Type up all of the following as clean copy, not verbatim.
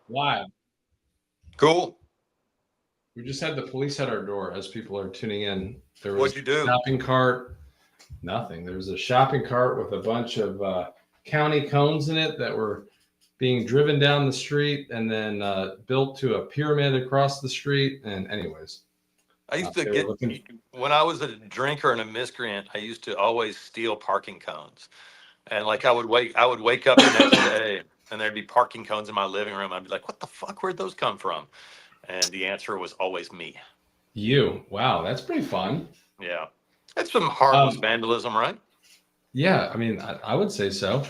Live. Cool. We just had the police at our door as people are tuning in. There was What'd you a do? shopping cart. Nothing. There was a shopping cart with a bunch of county cones in it that were being driven down the street and then built to a pyramid across the street. And anyways, I used to they were get looking. when I was a drinker and a miscreant. I used to always steal parking cones, and like I would wake up the next day, and there'd be parking cones in my living room. I'd be like, "What the fuck? Where'd those come from?" And the answer was always me. You. Wow, that's pretty fun. Yeah, that's some harmless Um, vandalism, right? yeah, I mean, I would say so.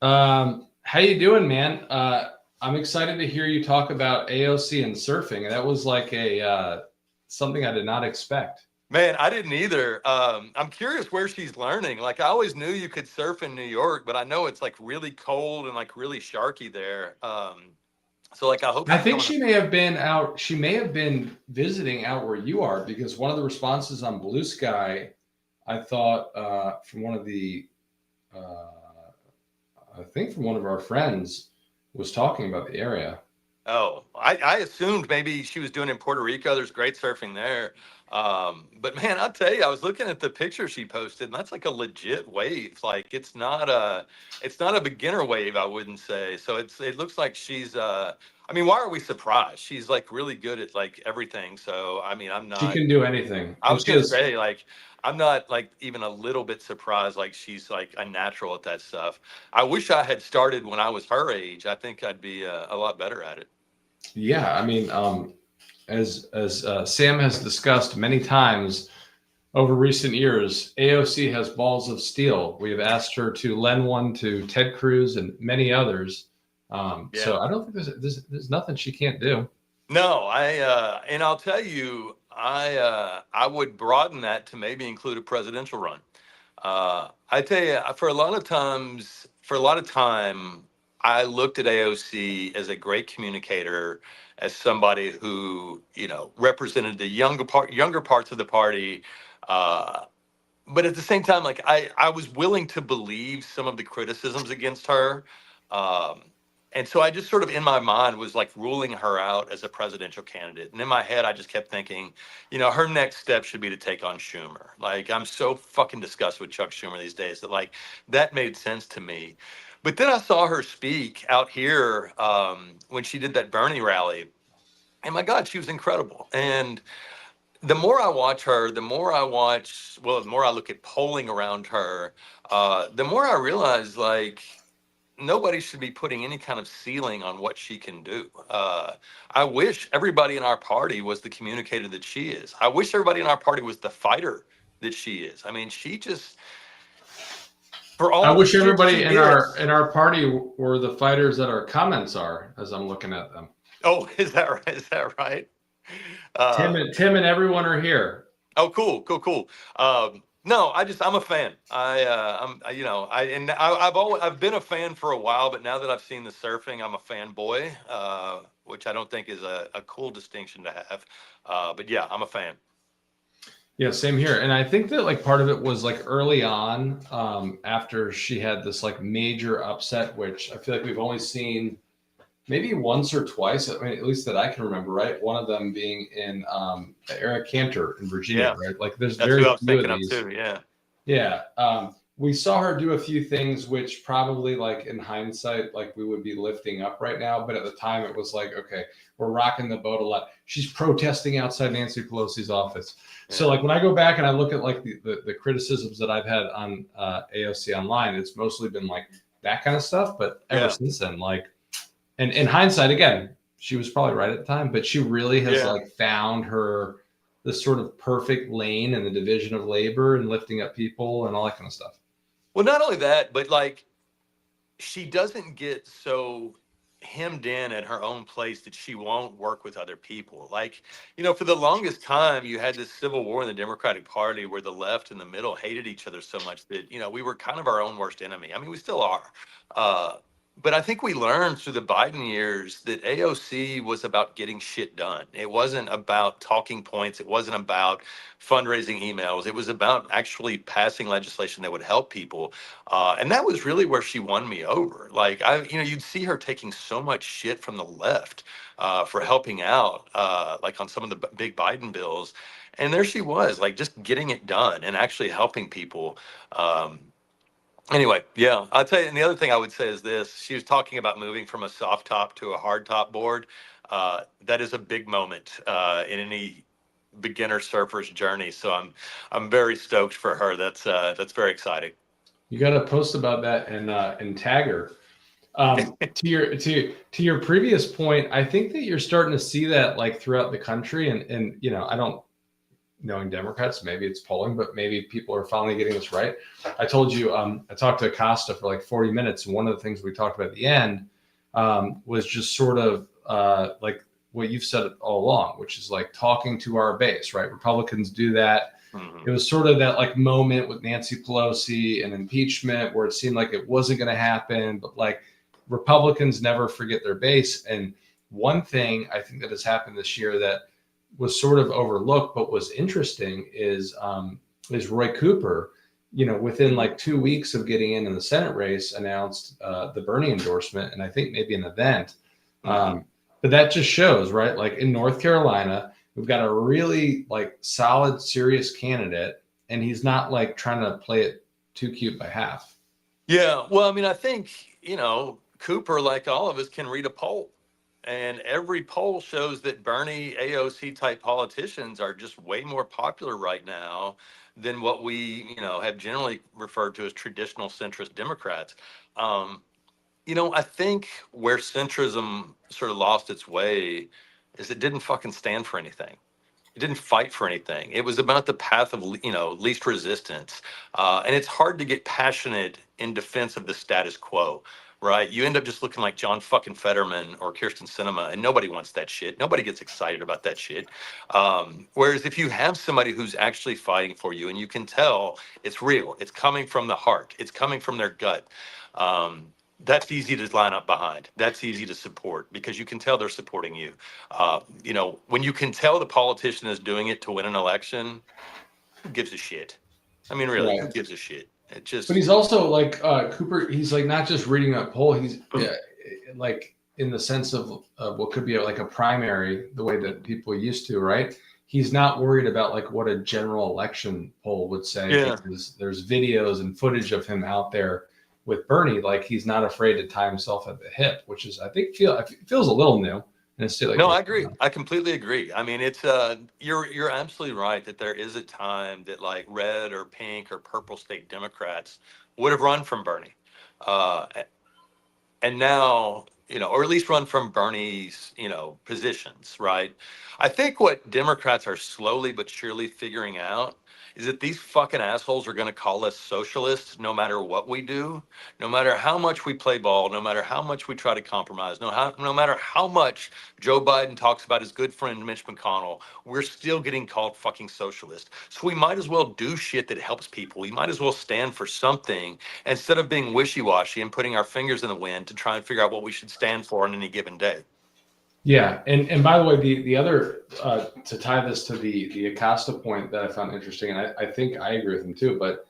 How you doing, man? I'm excited to hear you talk about AOC and surfing. That was like a something I did not expect. Man, I didn't either. I'm curious where she's learning. Like, I always knew you could surf in New York, but I know it's like really cold and like really sharky there. So like, I hope I she's think coming. she may have been out. She may have been visiting out where you are because one of the responses on Blue Sky, I thought from one of the, I think from one of our friends, was talking about the area. Oh, I assumed maybe she was doing it in Puerto Rico. There's great surfing there. But man, I'll tell you, I was looking at the picture she posted, and that's like a legit wave. Like it's not a beginner wave, I wouldn't say. So it looks like she's I mean, why are we surprised? She's like really good at like everything. So I mean, I'm She not can do anything, I and was she gonna has. say like I'm not like even a little bit surprised like she's like a natural at that stuff. I wish I had started when I was her age. I think I'd be a lot better at it. Yeah, I mean, as Sam has discussed many times over recent years, AOC has balls of steel. We have asked her to lend one to Ted Cruz and many others. Yeah. So I don't think there's nothing she can't do. No, and I'll tell you, I would broaden that to maybe include a presidential run. I tell you, for a lot of time, I looked at AOC as a great communicator, as somebody who represented the younger parts of the party. Uh, but at the same time, like I was willing to believe some of the criticisms against her. Um, and so I just sort of in my mind was like ruling her out as a presidential candidate. And in my head, I just kept thinking, her next step should be to take on Schumer. Like I'm so fucking disgusted with Chuck Schumer these days that like that made sense to me. But then I saw her speak out here when she did that Bernie rally. And my God, she was incredible. And the more I watch her, the more I look at polling around her, the more I realize like nobody should be putting any kind of ceiling on what she can do. I wish everybody in our party was the communicator that she is. I wish everybody in our party was the fighter that she is. I mean, she just, for I all the wish shit everybody she gets. in our party were the fighters that our comments are, as I'm looking at them. Oh, is that right? Is that right? Uh, Tim and everyone are here. Oh, cool, cool, cool. No, I'm a fan. I've been a fan for a while, but now that I've seen the surfing, I'm a fanboy, which I don't think is a cool distinction to have. But yeah, I'm a fan. Yeah, same here. And I think that like part of it was like early on, after she had this like major upset, which I feel like we've only seen maybe once or twice. I mean, at least that I can remember, right? One of them being in Eric Cantor in Virginia, Yeah, right? Like there's that's very who I was few of thinking of these. too. Yeah, Yeah. We saw her do a few things which probably like in hindsight, like we would be lifting up right now. But at the time it was like, okay, we're rocking the boat a lot. She's protesting outside Nancy Pelosi's office. So yeah, like when I go back and I look at like the criticisms that I've had on AOC online, it's mostly been like that kind of stuff. But ever yeah, since then, like, and in hindsight, again, she was probably right at the time, but she really has yeah. like found her the sort of perfect lane in the division of labor and lifting up people and all that kind of stuff. Well, not only that, but like she doesn't get so hemmed in at her own place that she won't work with other people. Like, for the longest time, you had this civil war in the Democratic Party where the left and the middle hated each other so much that, we were kind of our own worst enemy. I mean, we still are. Uh, but I think we learned through the Biden years that AOC was about getting shit done. It wasn't about talking points. It wasn't about fundraising emails. It was about actually passing legislation that would help people. And that was really where she won me over. Like you'd see her taking so much shit from the left for helping out, like on some of the big Biden bills. And there she was, like just getting it done and actually helping people. Anyway, yeah, I'll tell you. And the other thing I would say is this: she was talking about moving from a soft top to a hard top board. That is a big moment in any beginner surfer's journey. So I'm very stoked for her. That's very exciting. You got to post about that and tag her. To your previous point, I think that you're starting to see that like throughout the country, and I don't, knowing Democrats, maybe it's polling, but maybe people are finally getting this right. I told you, I talked to Acosta for like 40 minutes, and one of the things we talked about at the end was just sort of like what you've said all along, which is like talking to our base, right? Republicans do that. It was sort of that like moment with Nancy Pelosi and impeachment where it seemed like it wasn't going to happen, but like Republicans never forget their base. And one thing I think that has happened this year that was sort of overlooked but was interesting is Roy Cooper, within like 2 weeks of getting in the Senate race, announced the Bernie endorsement, and I think maybe an event. But that just shows, right? Like in North Carolina, we've got a really like solid, serious candidate, and he's not like trying to play it too cute by half. Yeah, well, I mean, I think Cooper, like all of us, can read a poll. And every poll shows that Bernie AOC type politicians are just way more popular right now than what we, have generally referred to as traditional centrist Democrats. I think where centrism sort of lost its way is it didn't fucking stand for anything. It didn't fight for anything. It was about the path of, least resistance. And it's hard to get passionate in defense of the status quo, right? You end up just looking like John fucking Fetterman or Kirsten Sinema, and nobody wants that shit. Nobody gets excited about that shit. Whereas if you have somebody who's actually fighting for you and you can tell it's real, it's coming from the heart, it's coming from their gut. That's easy to line up behind. That's easy to support because you can tell they're supporting you. When you can tell the politician is doing it to win an election, who gives a shit? I mean, really, who gives a shit? It just. But he's also like Cooper. He's like not just reading a poll. He's like in the sense of what could be like a primary, the way that people used to, right? He's not worried about like what a general election poll would say because there's videos and footage of him out there with Bernie. Like he's not afraid to tie himself at the hip, which is I think feels a little new. No, I agree. I completely agree. I mean, it's you're absolutely right that there is a time that like red or pink or purple state Democrats would have run from Bernie, and now or at least run from Bernie's positions. Right. I think what Democrats are slowly but surely figuring out is that these fucking assholes are going to call us socialists no matter what we do, no matter how much we play ball, no matter how much we try to compromise, no matter how much Joe Biden talks about his good friend Mitch McConnell, we're still getting called fucking socialist. So we might as well do shit that helps people. We might as well stand for something instead of being wishy-washy and putting our fingers in the wind to try and figure out what we should stand for on any given day. Yeah, and by the way, the other to tie this to the Acosta point that I found interesting, and I think I agree with him too, but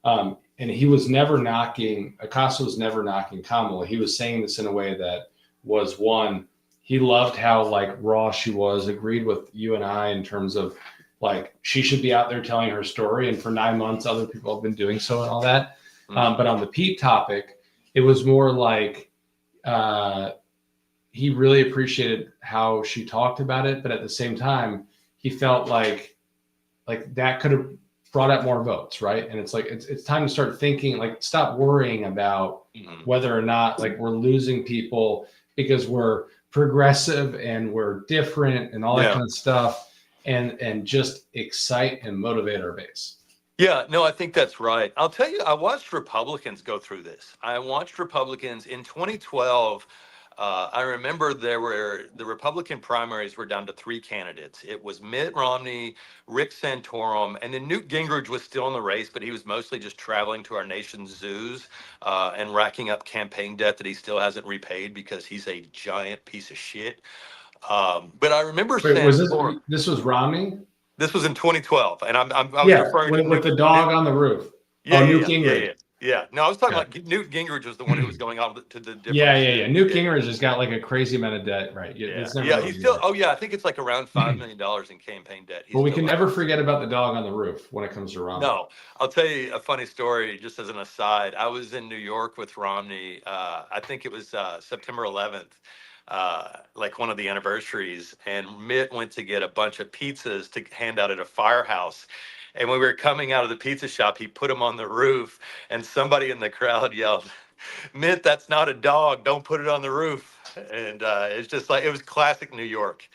and he was never knocking Acosta was never knocking Kamala. He was saying this in a way that was one, he loved how like raw she was, agreed with you and I in terms of like she should be out there telling her story, and for 9 months other people have been doing so and all that. But on the Pete topic, it was more like he really appreciated how she talked about it, but at the same time, he felt like that could have brought out more votes, right? And it's like it's time to start thinking, like stop worrying about whether or not like we're losing people because we're progressive and we're different and all that kind of stuff, and just excite and motivate our base. Yeah, no, I think that's right. I'll tell you, I watched Republicans go through this. I watched Republicans in 2012. I remember the Republican primaries were down to three candidates. It was Mitt Romney, Rick Santorum, and then Newt Gingrich was still in the race, but he was mostly just traveling to our nation's zoos and racking up campaign debt that he still hasn't repaid because he's a giant piece of shit. But I remember Wait, was Santorum. this was Romney? This was in 2012, and I was Yeah, referring to with the dog on the roof. Yeah, Newt yeah, yeah, Gingrich. yeah, yeah. No, I was talking Yeah. about Newt Gingrich was the one who was going on to the different. Yeah. Newt Gingrich has got like a crazy amount of debt, right? Yeah. He's still. Oh, yeah. I think it's like around $5 million in campaign debt. But we can never forget about the dog on the roof when it comes to Romney. No, I'll tell you a funny story just as an aside. I was in New York with Romney. I think it was September 11th, like one of the anniversaries, and Mitt went to get a bunch of pizzas to hand out at a firehouse. And when we were coming out of the pizza shop, he put them on the roof, and somebody in the crowd yelled, "Mitt, that's not a dog. Don't put it on the roof." And it's just like, it was classic New York.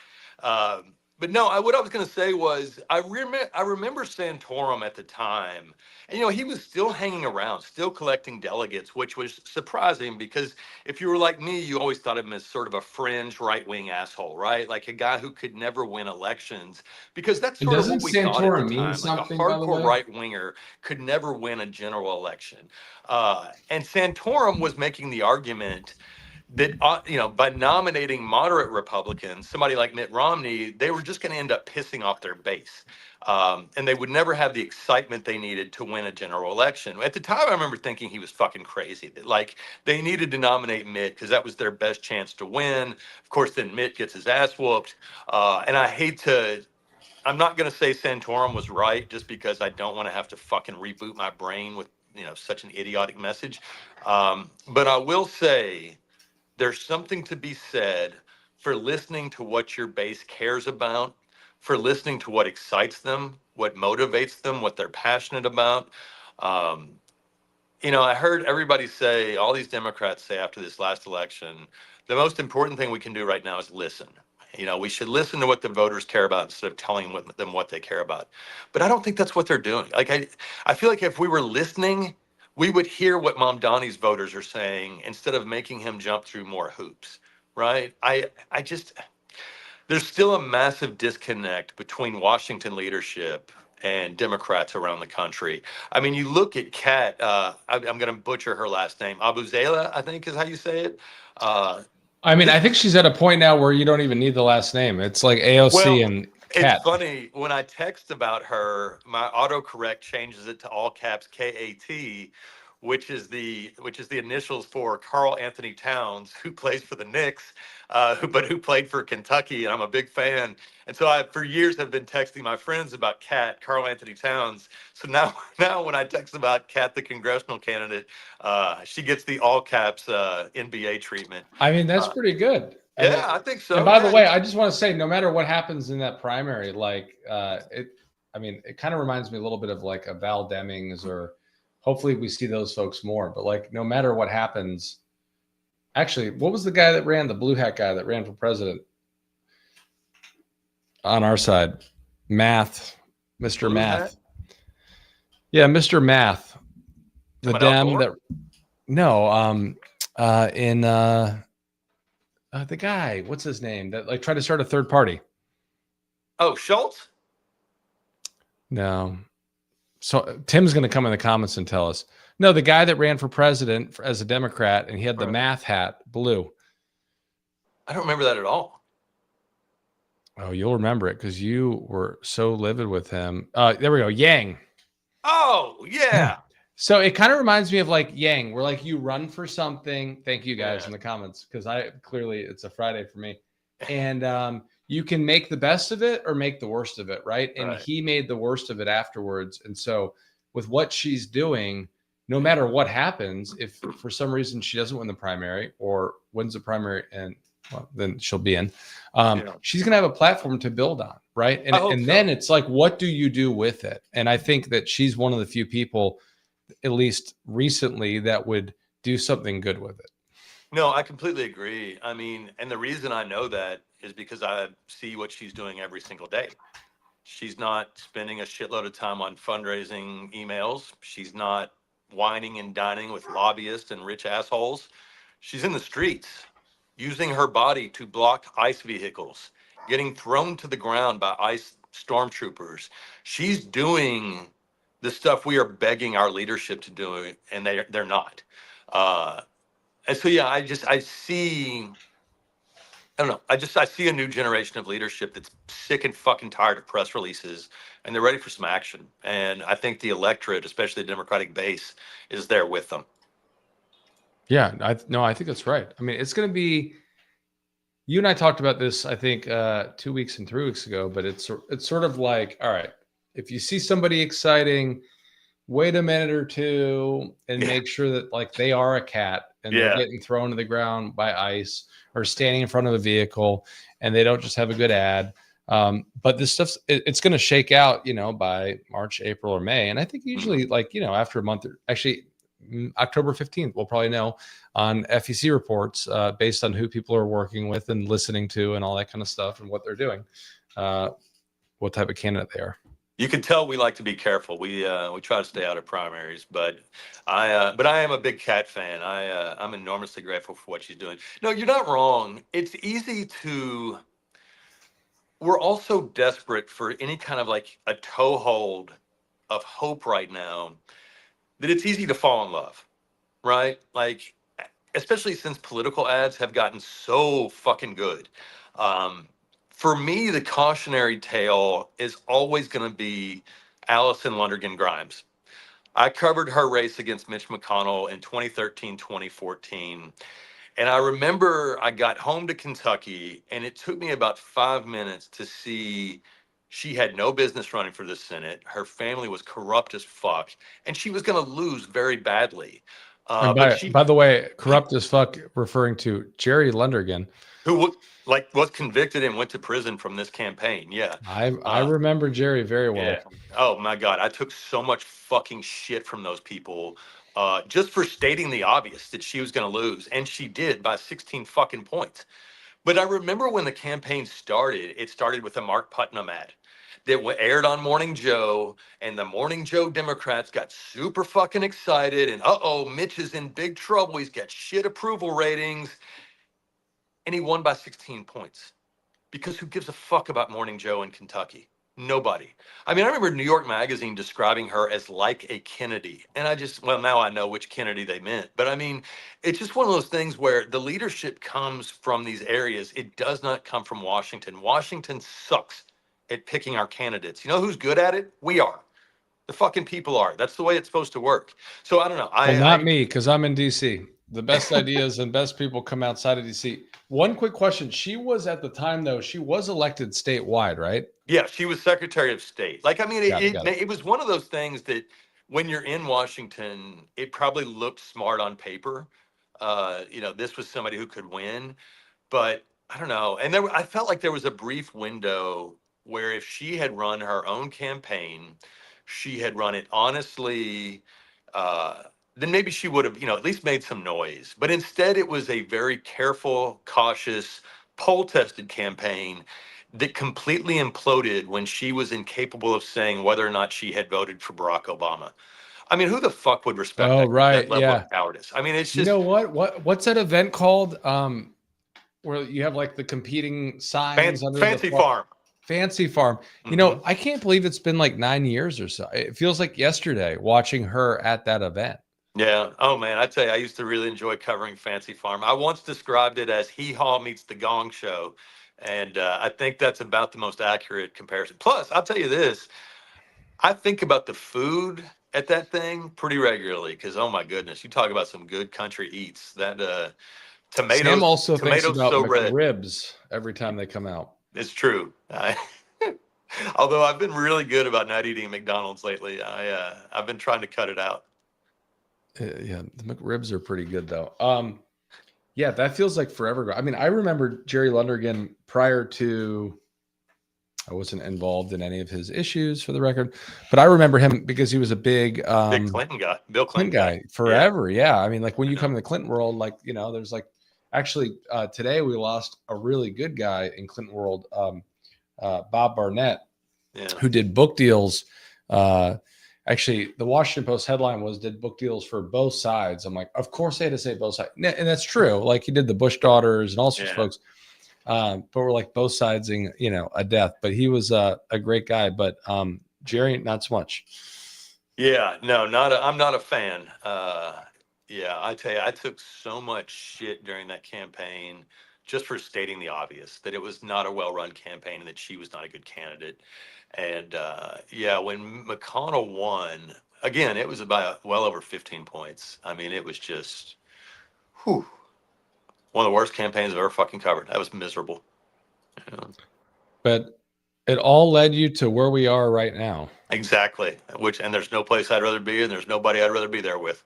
But no, what I was going to say was I remember Santorum at the time, and he was still hanging around, still collecting delegates, which was surprising because if you were like me, you always thought of him as sort of a fringe right-wing asshole, right? Like a guy who could never win elections, because that's sort of what we thought at the time. Like a hardcore right-winger could never win a general election. And Santorum was making the argument that by nominating moderate Republicans, somebody like Mitt Romney, they were just going to end up pissing off their base, and they would never have the excitement they needed to win a general election. At the time, I remember thinking he was fucking crazy. That like they needed to nominate Mitt because that was their best chance to win. Of course, then Mitt gets his ass whooped, and I'm not going to say Santorum was right just because I don't want to have to fucking reboot my brain with such an idiotic message. But I will say, there's something to be said for listening to what your base cares about, for listening to what excites them, what motivates them, what they're passionate about. I heard everybody say, all these Democrats say after this last election, the most important thing we can do right now is listen. We should listen to what the voters care about instead of telling them what they care about. But I don't think that's what they're doing. Like, I feel like if we were listening, we would hear what Mamdani's voters are saying instead of making him jump through more hoops, right? There's still a massive disconnect between Washington leadership and Democrats around the country. I mean, you look at Kat, I'm going to butcher her last name, Abuzela, I think is how you say it. I think she's at a point now where you don't even need the last name. It's like AOC and Kat. It's funny, when I text about her, my autocorrect changes it to all caps KAT, which is the initials for Carl Anthony Towns, who plays for the Knicks, who played for Kentucky, and I'm a big fan. And so I, for years, have been texting my friends about Carl Anthony Towns. So now when I text about Kat, the congressional candidate, she gets the all caps NBA treatment. That's pretty good. I think so. And by the way, I just want to say, no matter what happens in that primary, it kind of reminds me a little bit of like a Val Demings, or hopefully we see those folks more. But like, no matter what happens, actually, what was the guy that ran, the blue hat guy that ran for president on our side? Mr. Math. Yeah, Mr. Math. The Dem that, no, the guy, what's his name, that like tried to start a third party? Oh, Schultz? No. So Tim's going to come in the comments and tell us. No, the guy that ran for president as a Democrat, and he had the math hat, blue. I don't remember that at all. Oh, you'll remember it because you were so livid with him. There we go. Yang. Oh, yeah. So it kind of reminds me of like Yang, where like you run for something. Thank you guys in the comments, because it's a Friday for me. And you can make the best of it or make the worst of it, right? And he made the worst of it afterwards. And so with what she's doing, no matter what happens, if for some reason she doesn't win the primary or wins the primary, and then she'll be in, she's going to have a platform to build on, right? And then it's like, what do you do with it? And I think that she's one of the few people, at least recently, that would do something good with it. No, I completely agree. I mean, and the reason I know that is because I see what she's doing every single day. She's not spending a shitload of time on fundraising emails. She's not whining and dining with lobbyists and rich assholes. She's in the streets. using her body to block ICE vehicles, getting thrown to the ground by ICE stormtroopers. She's doing the stuff we are begging our leadership to do, and they're not. Uh, and so, yeah, I see. I don't know. I see a new generation of leadership that's sick and fucking tired of press releases, and they're ready for some action. And I think the electorate, especially the Democratic base, is there with them. Yeah, I think that's right. I mean, it's going to be. You and I talked about this, I think, 2 weeks and 3 weeks ago. But it's sort of like, all right, if you see somebody exciting, wait a minute or two and Yeah. make sure that like they are a cat and they're Yeah. getting thrown to the ground by ICE or standing in front of a vehicle and they don't just have a good ad. But this stuff's it's going to shake out, by March, April, or May. And I think usually like, after a month, or actually October 15th, we'll probably know on FEC reports based on who people are working with and listening to and all that kind of stuff and what they're doing, what type of candidate they are. You can tell we like to be careful. We try to stay out of primaries, but I am a big Cat fan. I'm enormously grateful for what she's doing. No, you're not wrong. It's easy to. We're also desperate for any kind of like a toehold of hope right now that it's easy to fall in love, right? Like, especially since political ads have gotten so fucking good. For me, the cautionary tale is always going to be Allison Lundergan Grimes. I covered her race against Mitch McConnell in 2013, 2014. And I remember I got home to Kentucky, and it took me about 5 minutes to see she had no business running for the Senate. Her family was corrupt as fuck, and she was going to lose very badly. And But by the way, corrupt as fuck, referring to Jerry Lundergan, who was convicted and went to prison from this campaign. Yeah. I remember Jerry very well. Yeah. Oh my God. I took so much fucking shit from those people just for stating the obvious that she was going to lose. And she did by 16 fucking points. But I remember when the campaign started, it started with a Mark Putnam ad that aired on Morning Joe, and the Morning Joe Democrats got super fucking excited. And Mitch is in big trouble. He's got shit approval ratings. And he won by 16 points. Because who gives a fuck about Morning Joe in Kentucky? Nobody. I mean, I remember New York Magazine describing her as like a Kennedy. And now I know which Kennedy they meant. But I mean, it's just one of those things where the leadership comes from these areas. It does not come from Washington. Washington sucks at picking our candidates. You know who's good at it? We are. The fucking people are. That's the way it's supposed to work. So I don't know. Not me, because I'm in DC. The best ideas and best people come outside of DC. One quick question. She was at the time, though, she was elected statewide, right? Yeah, she was Secretary of State. Like, I mean, Got it. it was one of those things that when you're in Washington, it probably looked smart on paper. This was somebody who could win, but I don't know. And I felt like there was a brief window where if she had run her own campaign, she had run it honestly, then maybe she would have, at least made some noise. But instead, it was a very careful, cautious, poll-tested campaign that completely imploded when she was incapable of saying whether or not she had voted for Barack Obama. I mean, who the fuck would respect that level of cowardice? I mean, it's just, you know what's that event called? Where you have like the competing signs under Fancy Farm. Fancy Farm. I can't believe it's been like 9 years or so. It feels like yesterday watching her at that event. Yeah. Oh man, I tell you, I used to really enjoy covering Fancy Farm. I once described it as Hee Haw meets the Gong Show. And I think that's about the most accurate comparison. Plus, I'll tell you this, I think about the food at that thing pretty regularly because, oh my goodness, you talk about some good country eats. That tomatoes. Sam also thinks tomatoes about so red. McRibs every time they come out. It's true. Although I've been really good about not eating McDonald's lately. I've been trying to cut it out. Yeah, the McRibs are pretty good though. Yeah, that feels like forever ago. I mean, I remember Jerry Lundergan prior to, I wasn't involved in any of his issues for the record, but I remember him because he was a big Clinton guy, Bill Clinton guy forever. Yeah. I mean, like when you come in the Clinton world, like, there's like, actually today we lost a really good guy in Clinton world, Bob Barnett, who did book deals. Actually, the Washington Post headline was, "Did book deals for both sides?" I'm like, of course they had to say both sides. And that's true. Like he did the Bush daughters and all sorts of folks. But we're like both sidesing, a death. But he was a great guy. But Jerry, not so much. Yeah, no, I'm not a fan. Yeah, I tell you, I took so much shit during that campaign just for stating the obvious, that it was not a well-run campaign and that she was not a good candidate. And yeah, when McConnell won, again, it was about well over 15 points. I mean, it was just, whew, one of the worst campaigns I've ever fucking covered. That was miserable. Yeah. But it all led you to where we are right now. Exactly. And there's no place I'd rather be, and there's nobody I'd rather be there with.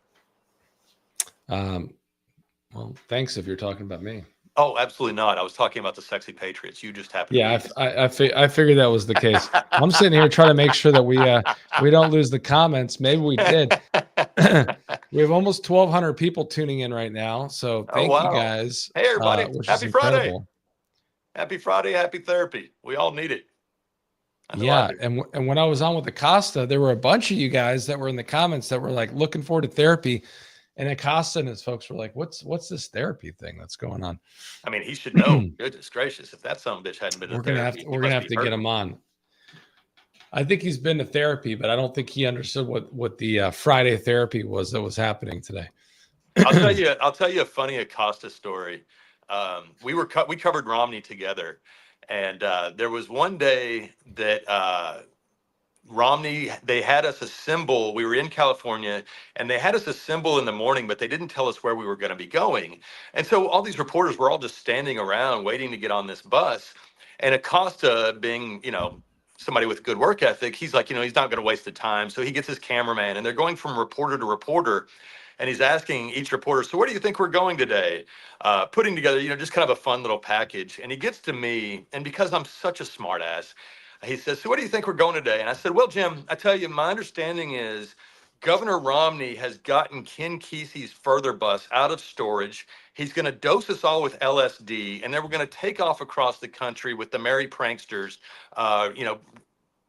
Well, thanks if you're talking about me. Oh, absolutely not. I was talking about the sexy patriots. You just happened. Yeah, I figured that was the case. I'm sitting here trying to make sure that we don't lose the comments. Maybe we did. We have almost 1,200 people tuning in right now. So thank you guys. Hey, everybody. Happy Friday. Happy Friday. Happy therapy. We all need it. Yeah. And when I was on with Acosta, there were a bunch of you guys that were in the comments that were like looking forward to therapy. And Acosta and his folks were like, what's this therapy thing that's going on? I mean, he should know. Goodness gracious. If that son of a bitch hadn't been to therapy, we're gonna have to get him on. I think he's been to therapy, but I don't think he understood what the Friday therapy was that was happening today. I'll tell you a funny Acosta story. We covered Romney together, and there was one day that Romney, they had us assemble. We were in California and they had us assemble in the morning, but they didn't tell us where we were going to be going. And so all these reporters were all just standing around waiting to get on this bus. And Acosta, being, somebody with good work ethic, he's like, he's not going to waste the time. So he gets his cameraman and they're going from reporter to reporter. And he's asking each reporter, so where do you think we're going today? Putting together, just kind of a fun little package. And he gets to me, and because I'm such a smart ass, he says, so what do you think we're going today? And I said, well, Jim, I tell you, my understanding is Governor Romney has gotten Ken Kesey's further bus out of storage. He's going to dose us all with LSD, and then we're going to take off across the country with the Merry Pranksters,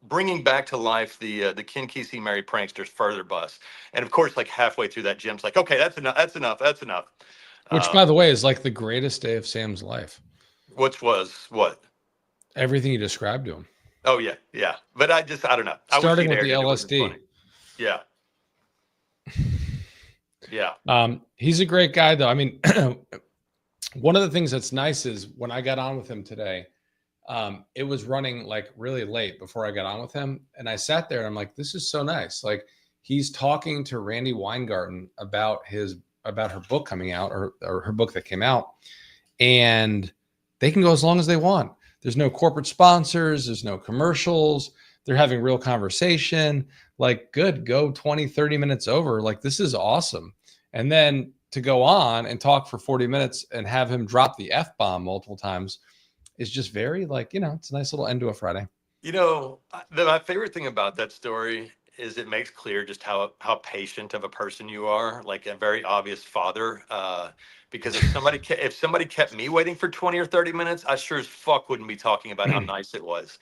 bringing back to life the Ken Kesey Merry Pranksters further bus. And of course, like halfway through that, Jim's like, okay, that's enough. That's enough. That's enough. Which, by the way, is like the greatest day of Sam's life. Which was what? Everything you described to him. Oh, yeah. Yeah. But I don't know. Starting with the LSD. Yeah. Yeah. He's a great guy, though. I mean, one of the things that's nice is when I got on with him today, it was running like really late before I got on with him. And I sat there and I'm like, this is so nice. Like he's talking to Randi Weingarten about her book coming out or her book that came out. And they can go as long as they want. There's no corporate sponsors. There's no commercials. They're having real conversation. Like, good, go 20, 30 minutes over. Like, this is awesome. And then to go on and talk for 40 minutes and have him drop the F-bomb multiple times is just very it's a nice little end to a Friday. My favorite thing about that story is it makes clear just how patient of a person you are, like a very obvious father. Because if somebody kept me waiting for 20 or 30 minutes, I sure as fuck wouldn't be talking about how nice it was.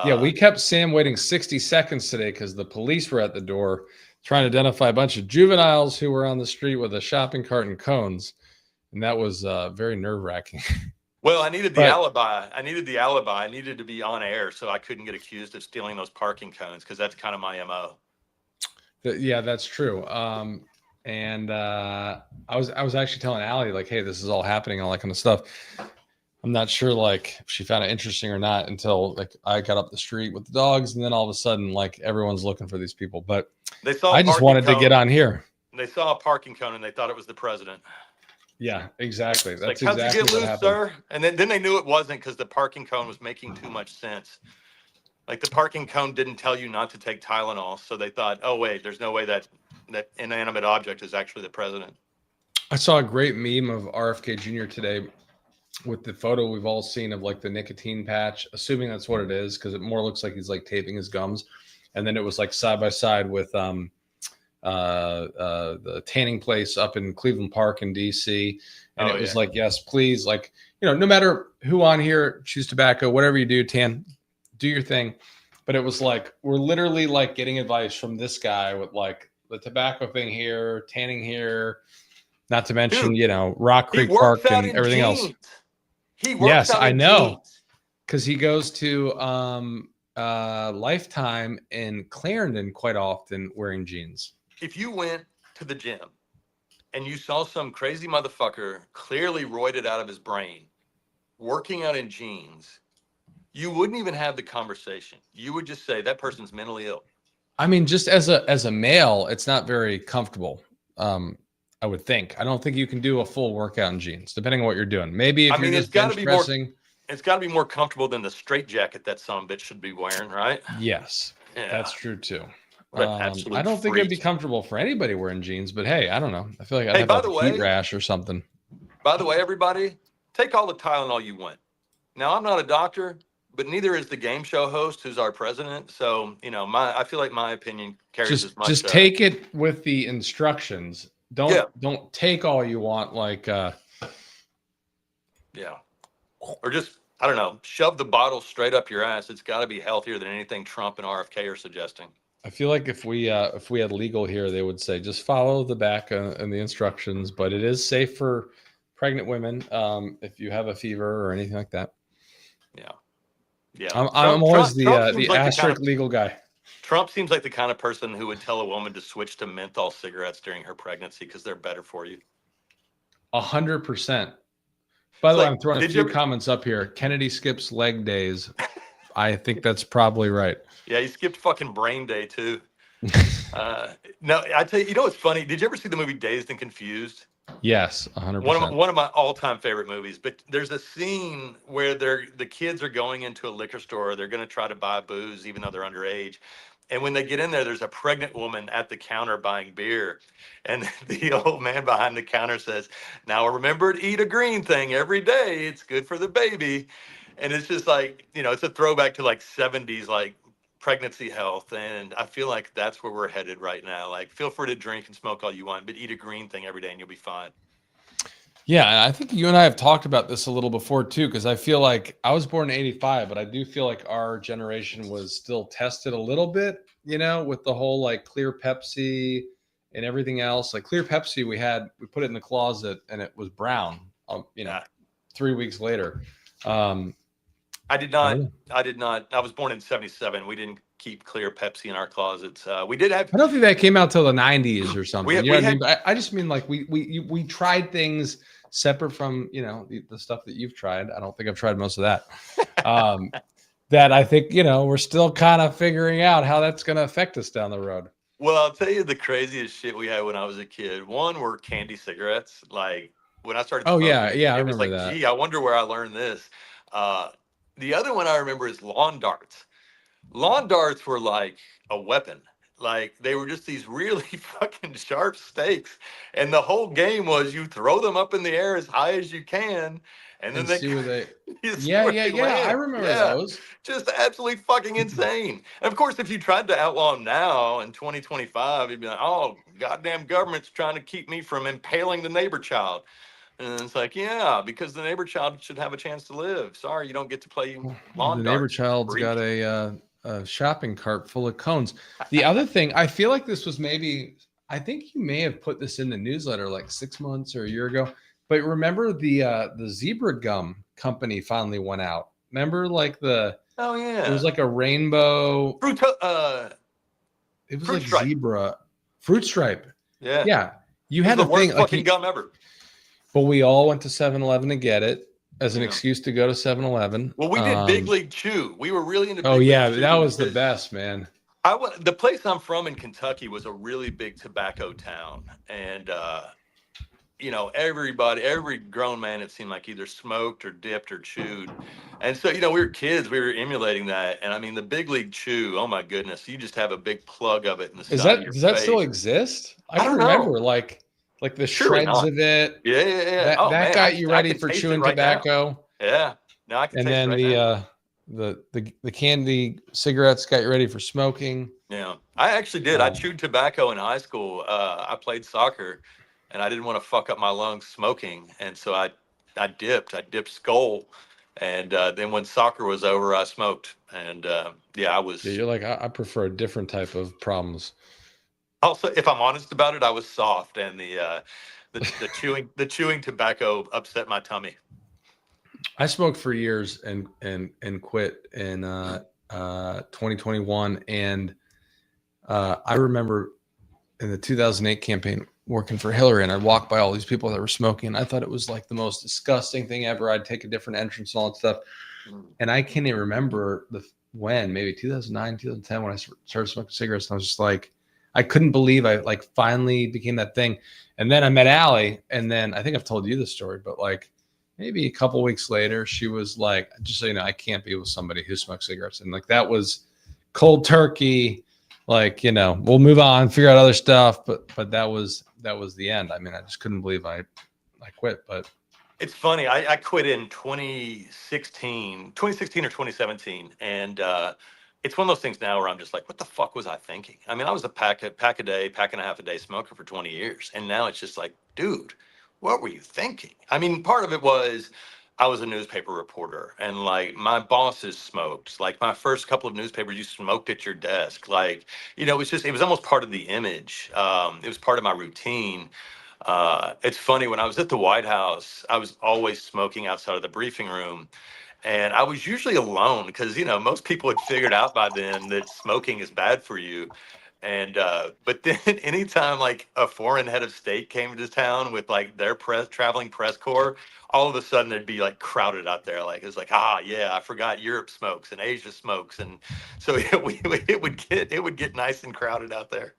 Yeah, we kept Sam waiting 60 seconds today because the police were at the door trying to identify a bunch of juveniles who were on the street with a shopping cart and cones. And that was very nerve-wracking. Well, I needed the alibi. I needed to be on air so I couldn't get accused of stealing those parking cones because that's kind of my MO. Yeah, that's true. And I was actually telling Allie, like, hey, this is all happening, all that kind of stuff. I'm not sure, like, if she found it interesting or not until, like, I got up the street with the dogs, and then all of a sudden, like, everyone's looking for these people. But I just wanted to get on here. They saw a parking cone, and they thought it was the president. Yeah, exactly. That's like, how'd you get loose, sir? And then they knew it wasn't because the parking cone was making too much sense. Like, the parking cone didn't tell you not to take Tylenol, so they thought, oh, wait, there's no way that inanimate object is actually the president. I saw a great meme of RFK Jr. today with the photo we've all seen of like the nicotine patch, assuming that's what it is, because it more looks like he's like taping his gums. And then it was like side by side with the tanning place up in Cleveland Park in DC. And it was like, yes, please, like, no matter who on here chews tobacco, whatever you do, tan, do your thing. but it was like we're literally like getting advice from this guy with like the tobacco thing here, tanning here, not to mention, Dude, Rock he Creek works Park out and in everything else. jeans. He works Yes, out I in know, jeans. because he goes to Lifetime in Clarendon quite often wearing jeans. If you went to the gym and you saw some crazy motherfucker clearly roided out of his brain working out in jeans, you wouldn't even have the conversation. You would just say that person's mentally ill. I mean, just as a male, it's not very comfortable. I would think. I don't think you can do a full workout in jeans, depending on what you're doing. Maybe if I you're mean, just bench pressing. it's got to be more comfortable than the straight jacket that some bitch should be wearing, right? Yes, Yeah. that's true too. What an I absolute don't think it'd be freak. comfortable for anybody wearing jeans, but hey, I don't know. I feel like I'd Hey, have by a the heat way, rash or something. everybody, take all the Tylenol you want. Now, I'm not a doctor, but neither is the game show host, who's our president. So, I feel like my opinion carries as much. Just take it with the instructions. Yeah. Don't take all you want. Like, yeah, or just, I don't know, shove the bottle straight up your ass. It's got to be healthier than anything Trump and RFK are suggesting. I feel like if we had legal here, they would say just follow the back and the instructions. But it is safe for pregnant women if you have a fever or anything like that. Yeah, yeah. I'm always the like asterisk legal guy. Trump seems like the kind of person who would tell a woman to switch to menthol cigarettes during her pregnancy because they're better for you. 100%. By the way, I'm throwing a few comments up here. Kennedy skips leg days. I think that's probably right. Yeah, he skipped fucking brain day too. No, I tell you, what's funny? Did you ever see the movie Dazed and Confused? Yes, 100%. One of my all-time favorite movies. But there's a scene where the kids are going into a liquor store. They're going to try to buy booze, even though they're underage. And when they get in there, there's a pregnant woman at the counter buying beer. And the old man behind the counter says, "Now remember to eat a green thing every day. It's good for the baby." And it's just like, it's a throwback to like 70s, like pregnancy health. And I feel like that's where we're headed right now. Like, feel free to drink and smoke all you want, but eat a green thing every day and you'll be fine. Yeah, I think you and I have talked about this a little before too, because I feel like I was born in '85, but I do feel like our generation was still tested a little bit, with the whole like clear Pepsi and everything else. Like clear Pepsi, we put it in the closet and it was brown, 3 weeks later. I did not. I was born in '77. We didn't keep clear Pepsi in our closets. We did have. I don't think that came out till the '90s or something. I mean? I just mean like we tried things separate from the stuff that you've tried. I don't think I've tried most of that. That I think we're still kind of figuring out how that's going to affect us down the road. Well, I'll tell you the craziest shit we had when I was a kid. One were candy cigarettes. Like when I started. Smoking, I it was remember like, that. Gee, I wonder where I learned this. The other one I remember is lawn darts. Lawn darts were like a weapon. Like they were just these really fucking sharp stakes. And the whole game was you throw them up in the air as high as you can. And then see where they yeah. I remember those. Just absolutely fucking insane. And of course, if you tried to outlaw them now in 2025, you'd be like, oh, goddamn government's trying to keep me from impaling the neighbor child. And it's like, yeah, because the neighbor child should have a chance to live. Sorry, you don't get to play lawn darts. The neighbor child's got a shopping cart full of cones. The other thing, I feel like this was I think you may have put this in the newsletter like 6 months or a year ago. But remember the Zebra Gum company finally went out. Remember like oh yeah, it was like a rainbow fruit. It was like stripe. Zebra fruit stripe. Yeah, yeah. You had the worst fucking gum ever. But we all went to 7-Eleven to get it as an excuse to go to 7-Eleven. Well, we did Big League Chew. We were really into. Big League Chew. That was the best, man. The place I'm from in Kentucky was a really big tobacco town, and every grown man, it seemed like either smoked or dipped or chewed. And so, we were kids, we were emulating that. And I mean, the Big League Chew, oh my goodness, you just have a big plug of it in the side of your face. Does that still exist? I don't remember like the shreds of it. Yeah. That got you ready for chewing tobacco. Yeah. Now I can taste it right now. The candy cigarettes got you ready for smoking. Yeah. I actually did. I chewed tobacco in high school. I played soccer and I didn't want to fuck up my lungs smoking. And so I dipped Skull And then when soccer was over, I smoked. And yeah, I was Yeah, you're like, I prefer a different type of problems. also, if I'm honest about it, I was soft, and the chewing tobacco upset my tummy. I smoked for years and quit in 2021, and I remember in the 2008 campaign working for Hillary, and I'd walk by all these people that were smoking. I thought it was like the most disgusting thing ever. I'd take a different entrance and all that stuff, and I can't even remember maybe 2009, 2010 when I started smoking cigarettes, and I was just like, I couldn't believe I like finally became that thing. And then I met Allie, and then I think I've told you the story, but like maybe a couple weeks later, she was like, just so you know, I can't be with somebody who smokes cigarettes. And like that was cold turkey. Like, you know, we'll move on, figure out other stuff. But that was the end. I mean, I just couldn't believe I quit. But It's funny. I quit in 2016 or 2017, and it's one of those things now where I'm just like, what the fuck was I thinking? I mean, I was a pack a day, pack and a half a day smoker for 20 years, and now it's just like, dude, what were you thinking? I mean, part of it was I was a newspaper reporter, and like my bosses smoked. Like my first couple of newspapers, you smoked at your desk. Like, it was almost part of the image. It was part of my routine. It's funny, when I was at the White House, I was always smoking outside of the briefing room. And I was usually alone because, most people had figured out by then that smoking is bad for you. And, but then anytime like a foreign head of state came to town with like their traveling press corps, all of a sudden they'd be like crowded out there. Like, it's like, yeah, I forgot Europe smokes and Asia smokes. And so it would get nice and crowded out there.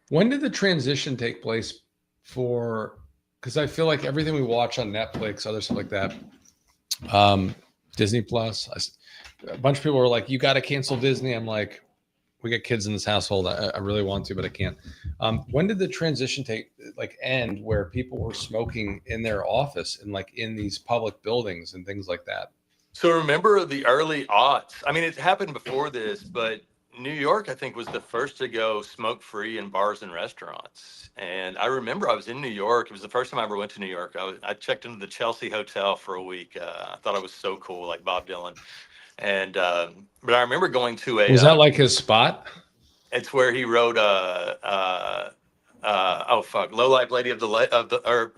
when did the transition take place for? Because I feel like everything we watch on Netflix, other stuff like that, Disney Plus. A bunch of people were like, "You got to cancel Disney." I'm like, "We got kids in this household. I really want to, but I can't." When did the transition end where people were smoking in their office and like in these public buildings and things like that? So remember the early aughts. I mean, it happened before this, but New York, I think, was the first to go smoke free in bars and restaurants. And I remember I was in New York. It was the first time I ever went to New York. I checked into the Chelsea Hotel for a week. I thought I was so cool, like Bob Dylan. And but I remember going to Was that like his spot? it's where he wrote oh fuck, Low Life Lady of the or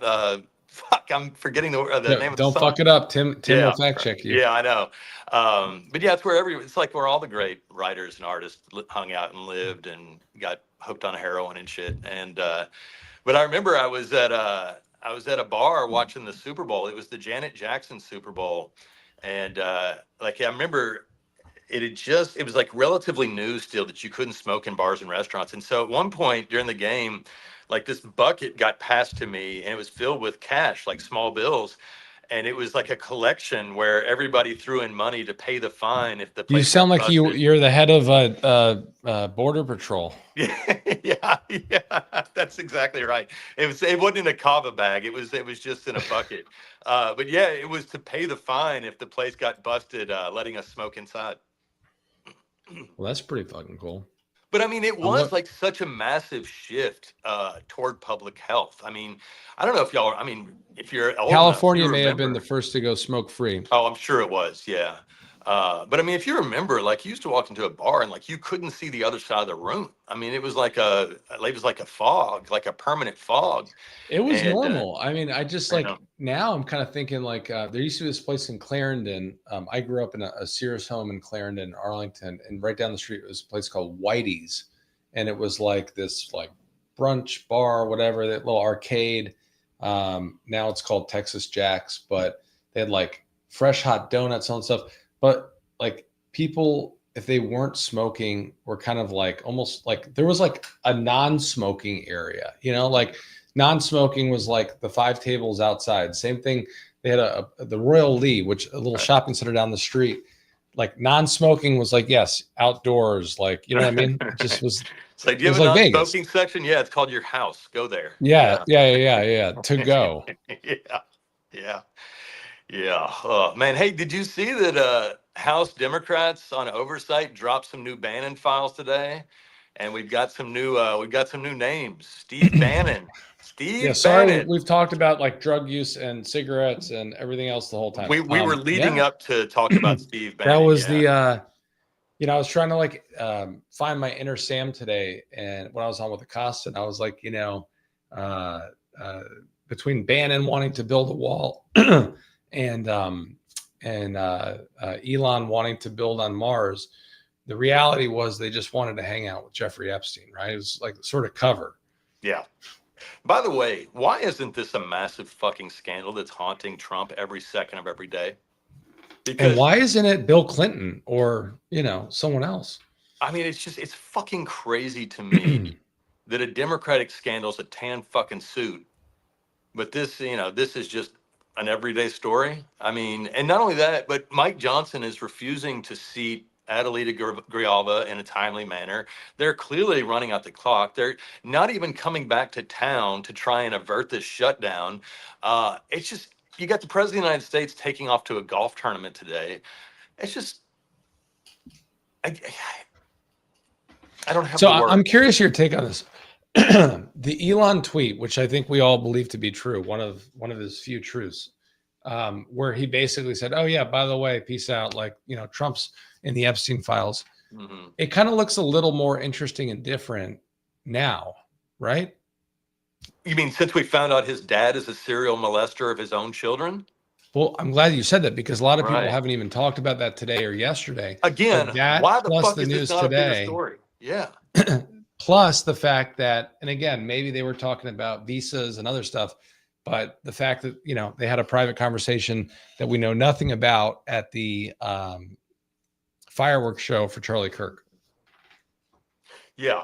fuck, I'm forgetting the name of the Don't song. fuck it up, Tim. Tim Yeah, will fact check you. yeah, I know. But yeah, it's like where all the great writers and artists hung out and lived and got hooked on heroin and shit. And but I remember I was at a bar watching the Super Bowl. It was the Janet Jackson Super Bowl, and like I remember it was like relatively new still that you couldn't smoke in bars and restaurants. And so at one point during the game, like this bucket got passed to me and it was filled with cash, like small bills. And it was like a collection where everybody threw in money to pay the fine if the You place sound got like busted. you're the head of border patrol. Yeah, yeah, yeah. That's exactly right. It wasn't in a kava bag. It was just in a bucket. But yeah, it was to pay the fine if the place got busted, letting us smoke inside. Well, that's pretty fucking cool. But I mean, it was What like such a massive shift toward public health. I mean, I don't know if y'all, I mean, if you're old enough, California you may have been the remember. first to go smoke free. Oh, I'm sure it was. Yeah. But I mean, if you remember, like you used to walk into a bar and like you couldn't see the other side of the room. I mean, it was like a fog, like a permanent fog. It was And normal. I mean, I just you like know, now I'm kind of thinking like there used to be this place in Clarendon. I grew up in a Sears home in Clarendon, Arlington, and right down the street was a place called Whitey's, and it was like this like brunch bar, whatever, that little arcade. Now it's called Texas Jack's, but they had like fresh hot donuts and stuff. But like people, if they weren't smoking, were kind of like almost like there was like a non-smoking area, like non-smoking was like the five tables outside. Same thing. They had the Royal Lee, which a little right. shopping center down the street. Like non-smoking was like, yes, outdoors, like, you know what I mean? It just was, It's like, do it you have was a like Vegas. non-smoking section? Yeah, it's called your house. Go there. Yeah, Yeah. yeah, yeah, yeah. To go. Yeah. Yeah. Yeah. Oh, man. Hey, did you see that House Democrats on oversight dropped some new Bannon files today? and we've got some new names. Steve Bannon. Yeah, Steve sorry, Bannon. we've talked about like drug use and cigarettes and everything else the whole time. We were leading Yeah, up to talk about Steve that Bannon. was Yeah. the I was trying to like find my inner Sam today, and when I was on with Acosta, I was like, uh, uh, between Bannon wanting to build a wall and Elon wanting to build on Mars, the reality was they just wanted to hang out with Jeffrey Epstein, right? It was like sort of cover. Yeah. By the way, why isn't this a massive fucking scandal that's haunting Trump every second of every day? And Because why isn't it Bill Clinton or someone else? I mean, it's fucking crazy to me that a Democratic scandal is a tan fucking suit, but this is just an everyday story. I mean, and not only that, but Mike Johnson is refusing to seat Adelita Grijalva in a timely manner. They're clearly running out the clock. They're not even coming back to town to try and avert this shutdown. It's just, you got the president of the United States taking off to a golf tournament today. It's just, I, I don't have So the word. I'm curious your take on this. The Elon tweet, which I think we all believe to be true, one of his few truths, where he basically said, "Oh yeah, by the way, peace out." Like Trump's in the Epstein files. Mhm. It kind of looks a little more interesting and different now, right? You mean since we found out his dad is a serial molester of his own children? Well, I'm glad you said that because a lot of people Right. haven't even talked about that today or yesterday. Again, But that why the plus fuck the is this news not a bigger today, story? Yeah. plus the fact that, and again, maybe they were talking about visas and other stuff, but the fact that they had a private conversation that we know nothing about at the fireworks show for Charlie Kirk. Yeah.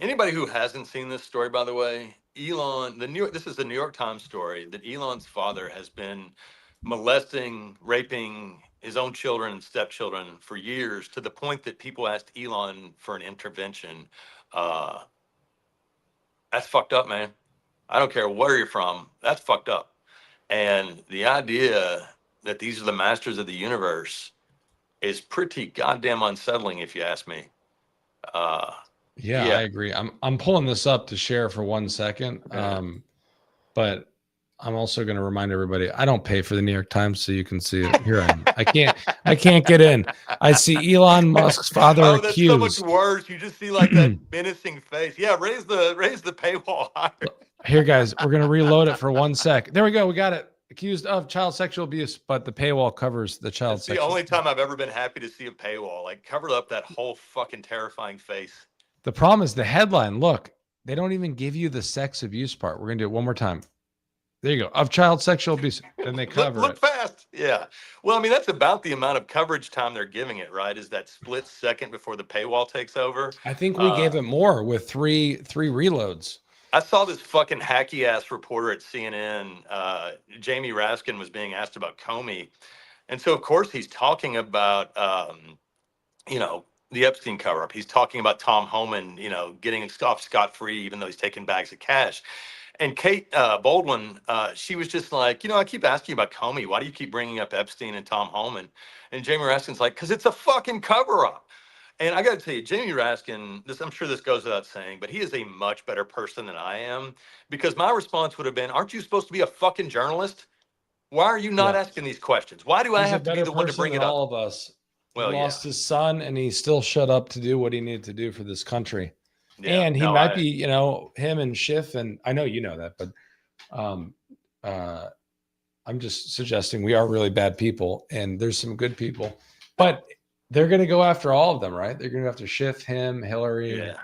Anybody who hasn't seen this story, by the way, this is the New York Times story that Elon's father has been molesting, raping his own children and stepchildren for years, to the point that people asked Elon for an intervention. Uh, that's fucked up, man. I don't care where you're from. That's fucked up. And the idea that these are the masters of the universe is pretty goddamn unsettling, if you ask me. Uh, Yeah, I yeah. agree. I'm pulling this up to share for 1 second. Yeah. But I'm also going to remind everybody I don't pay for the New York Times, so you can see it. Here I am. I can't get in. I see Elon Musk's father Oh, that's so much accused. worse. You just see like that menacing face. Yeah, raise the paywall higher. Here, guys, we're going to reload it for 1 sec. There we go. We got it. Accused of child sexual abuse, but the paywall covers the child It's the sexual. only time I've ever been happy to see a paywall. Like, covered up that whole fucking terrifying face. The problem is the headline. Look, they don't even give you the sex abuse part. We're going to do it one more time. There you go. Of child sexual abuse. Then they cover look it. fast. Yeah. Well, I mean, that's about the amount of coverage time they're giving it, right? Is that split second before the paywall takes over? I think we gave it more with three reloads. I saw this fucking hacky ass reporter at CNN. Jamie Raskin was being asked about Comey. And so, of course, he's talking about, the Epstein cover up. He's talking about Tom Homan, getting off scot free, even though he's taking bags of cash. And Kate Baldwin, she was just like, I keep asking you about Comey. Why do you keep bringing up Epstein and Tom Homan? And Jamie Raskin's like, because it's a fucking cover up. And I got to tell you, Jamie Raskin, I'm sure this goes without saying, but he is a much better person than I am, because my response would have been, aren't you supposed to be a fucking journalist? Why are you not asking these questions? Why do I He's have a to be better the one to person bring than it up? all of us. Well, he lost his son, and he still shut up to do what he needed to do for this country. Yeah, and he no, might be, him and Schiff, and I know you know that, but I'm just suggesting we are really bad people, and there's some good people, but they're going to go after all of them, right? They're going to go after Schiff, him, Hillary. Yeah.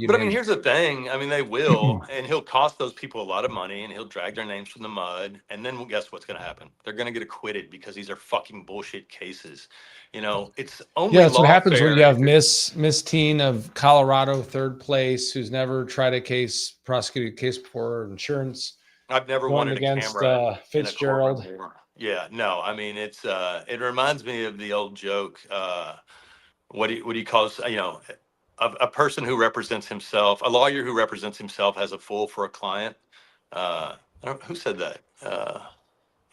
But I mean, here's the thing. I mean, they will, and he'll cost those people a lot of money, and he'll drag their names from the mud. And then guess what's going to happen? They're going to get acquitted, because these are fucking bullshit cases. It's only that's what happens when you have fair Miss Teen of Colorado, third place, who's never tried a prosecuted case before, insurance. I've never going wanted against a camera in a Fitzgerald. courtroom before. Yeah, no, I mean, it reminds me of the old joke. What do you call a person who represents himself, a lawyer who represents himself as a fool for a client. I don't, who said that?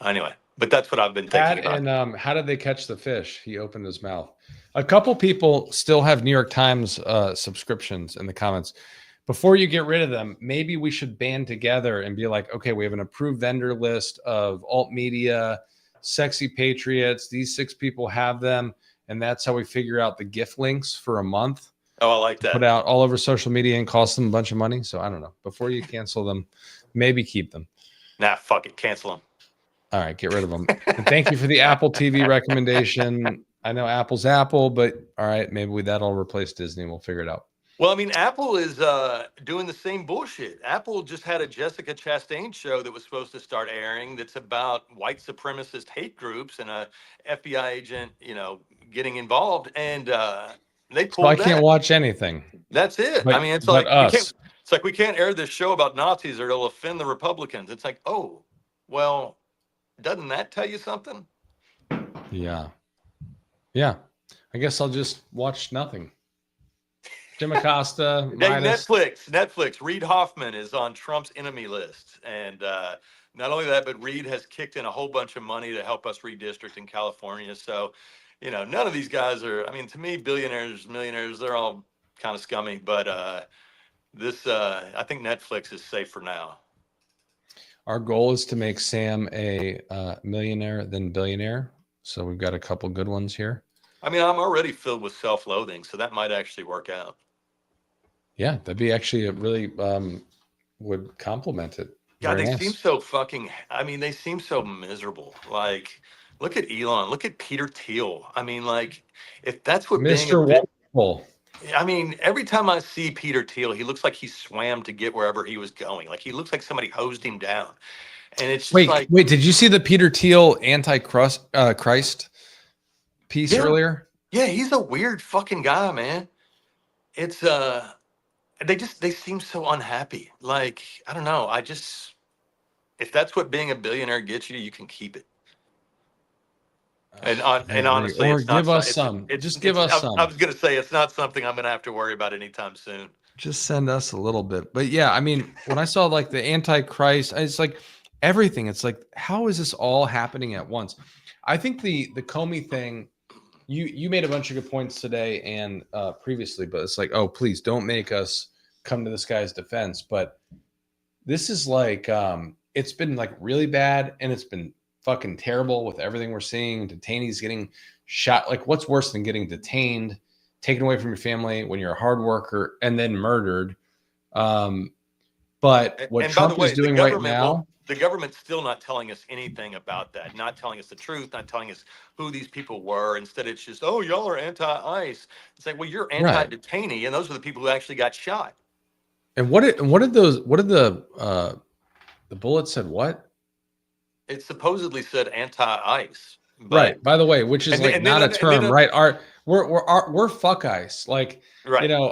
Anyway, But that's what I've been thinking That about. and how did they catch the fish? He opened his mouth. A couple people still have New York Times subscriptions in the comments. Before you get rid of them, maybe we should band together and be like, okay, we have an approved vendor list of alt media, sexy patriots. These 6 people have them, and that's how we figure out the gift links for a month. Oh, I like Put that. out all over social media and cost them a bunch of money. So I don't know. Before you cancel them, maybe keep them. Nah, fuck it, cancel them. All right, get rid of them. And thank you for the Apple TV recommendation. I know Apple's Apple, but all right, maybe that'll replace Disney. We'll figure it out. Well, I mean, Apple is doing the same bullshit. Apple just had a Jessica Chastain show that was supposed to start airing that's about white supremacist hate groups and a FBI agent, getting involved, and they So pulled I can't that. watch anything. That's it. But, I mean, it's but like us. it's like we can't air this show about Nazis or it'll offend the Republicans. It's like, oh, well, doesn't that tell you something? Yeah. Yeah. I guess I'll just watch nothing. Jim Acosta, Hey, Midas. Netflix. Reed Hoffman is on Trump's enemy list, and not only that, but Reed has kicked in a whole bunch of money to help us redistrict in California. So, none of these guys are. I mean, to me, billionaires, millionaires, they're all kind of scummy. But I think Netflix is safe for now. Our goal is to make Sam a millionaire, then billionaire. So we've got a couple good ones here. I mean, I'm already filled with self-loathing, so that might actually work out. Yeah, that'd be actually a really would complement it. God, Very they nice. seem so fucking. I mean, they seem so miserable. Like, look at Elon. Look at Peter Thiel. I mean, like, if that's what being Mr. Wonderful. I mean, every time I see Peter Thiel, he looks like he swam to get wherever he was going. Like he looks like somebody hosed him down. And it's just Wait, did you see the Peter Thiel anti-Christ piece earlier? Yeah, he's a weird fucking guy, man. It's they seem so unhappy. Like, I don't know. If that's what being a billionaire gets you, you can keep it. And honestly, or it's not give us some- some. Just give us some. I was gonna say it's not something I'm gonna have to worry about anytime soon. Just send us a little bit. But yeah, I mean, when I saw like the Antichrist, it's like everything. It's like, how is this all happening at once? I think the Comey thing, you made a bunch of good points today and previously, but it's like, oh, please don't make us come to this guy's defense. But this is like it's been like really bad, and it's been fucking terrible with everything we're seeing. Detainees getting shot. Like, what's worse than getting detained, taken away from your family when you're a hard worker, and then murdered? But what And by Trump the way, is doing right now, the government's still not telling us anything about that, not telling us the truth, not telling us who these people were. Instead, it's just, oh, y'all are anti-ICE. It's like, well, you're anti-detainee, and those are the people who actually got shot. and what did the bullets said? What? It supposedly said anti-ICE. Right. By the way, which is and like then- not and a then- term, and then- right? We're fuck ice. Like, Right. you know,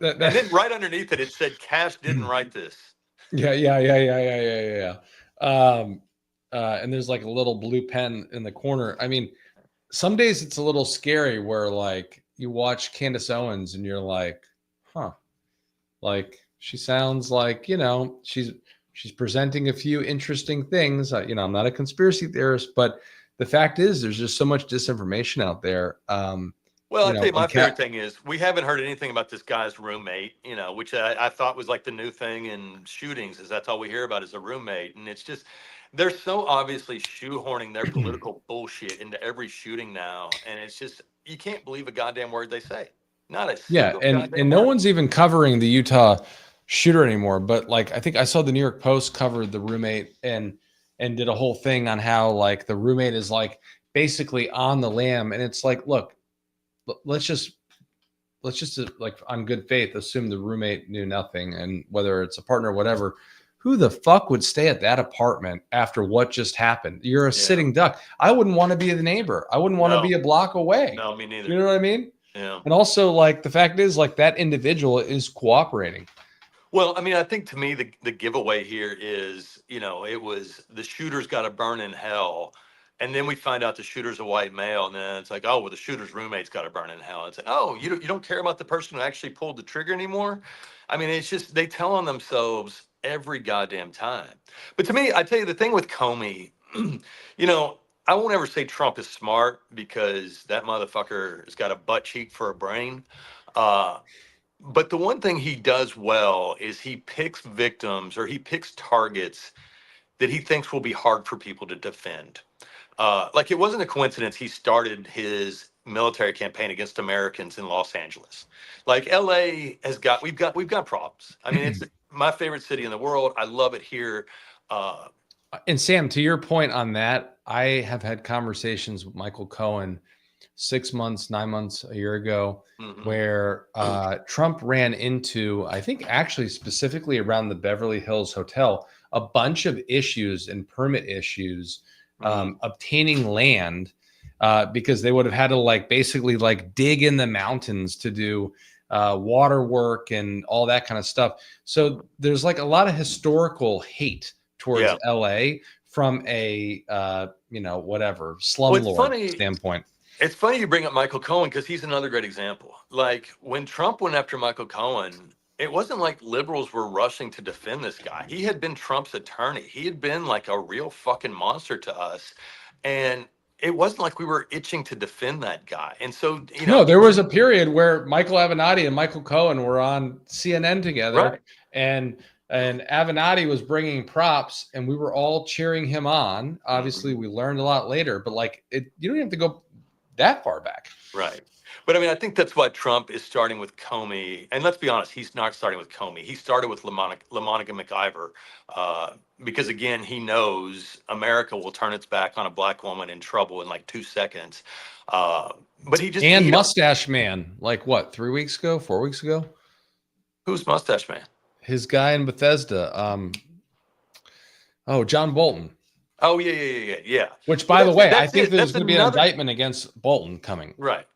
And then right underneath it, it said Cash didn't write this. yeah. And there's like a little blue pen in the corner. I mean, some days it's a little scary where like you watch Candace Owens and you're like, huh, like she sounds like, you know, she's presenting a few interesting things. You know, I'm not a conspiracy theorist, but the fact is there's just so much disinformation out there. Well, you I know, tell you, my and favorite thing is we haven't heard anything about this guy's roommate, which I thought was like the new thing in shootings, is that's all we hear about is a roommate. And it's just, they're so obviously shoehorning their political bullshit into every shooting now. And it's just, you can't believe a goddamn word they say. Not a single and goddamn no word. one's even covering the Utah shooter anymore. But like, I think I saw the New York Post covered the roommate and did a whole thing on how like the roommate is like basically on the lam. And it's like, look, let's just like on good faith assume the roommate knew nothing, and whether it's a partner or whatever, who the fuck would stay at that apartment after what just happened? You're a sitting duck. I wouldn't want to be the neighbor. I wouldn't want to be a block away. No, me neither. You know what I mean? Yeah. And also, like, the fact is, like, that individual is cooperating. Well, I mean, I think to me, the giveaway here is, it was the shooter's got to burn in hell. And then we find out the shooter's a white male. And then it's like, oh, well, the shooter's roommate's got to burn in hell. It's like, oh, you don't care about the person who actually pulled the trigger anymore? I mean, it's just, they tell on themselves every goddamn time. But to me, I tell you, the thing with Comey, you know, I won't ever say Trump is smart because that motherfucker has got a butt cheek for a brain. Uh, but the one thing he does well is he picks victims or he picks targets that he thinks will be hard for people to defend. Like it wasn't a coincidence he started his military campaign against Americans in Los Angeles. Like LA has got we've got problems. I mean, it's my favorite city in the world. I love it here. Uh, And Sam, to your point on that, I have had conversations with Michael Cohen 6 months, 9 months, a year ago, mhm. where Trump ran into, I think actually specifically around the Beverly Hills Hotel, a bunch of issues and permit issues obtaining land because they would have had to like basically like dig in the mountains to do water work and all that kind of stuff. So there's like a lot of historical hate towards Yeah. LA from a whatever Well, slumlord standpoint. It's funny you bring up Michael Cohen because he's another great example. Like when Trump went after Michael Cohen, it wasn't like liberals were rushing to defend this guy. He had been Trump's attorney. He had been like a real fucking monster to us. And it wasn't like we were itching to defend that guy. And so, No, there was a period where Michael Avenatti and Michael Cohen were on CNN together, right. and Avenatti was bringing props, and we were all cheering him on. Obviously, we learned a lot later, but like you don't have to go that far back. Right. But I mean, I think that's why Trump is starting with Comey. And let's be honest, he's not starting with Comey. He started with LaMonica McIver because, again, he knows America will turn its back on a black woman in trouble in like 2 seconds. But he just. And Mustache Man, like what, 3 weeks ago, 4 weeks ago? Who's Mustache Man? His guy in Bethesda. John Bolton. Oh, yeah. Which, by the way, I think there's going to be an indictment against Bolton coming. Right.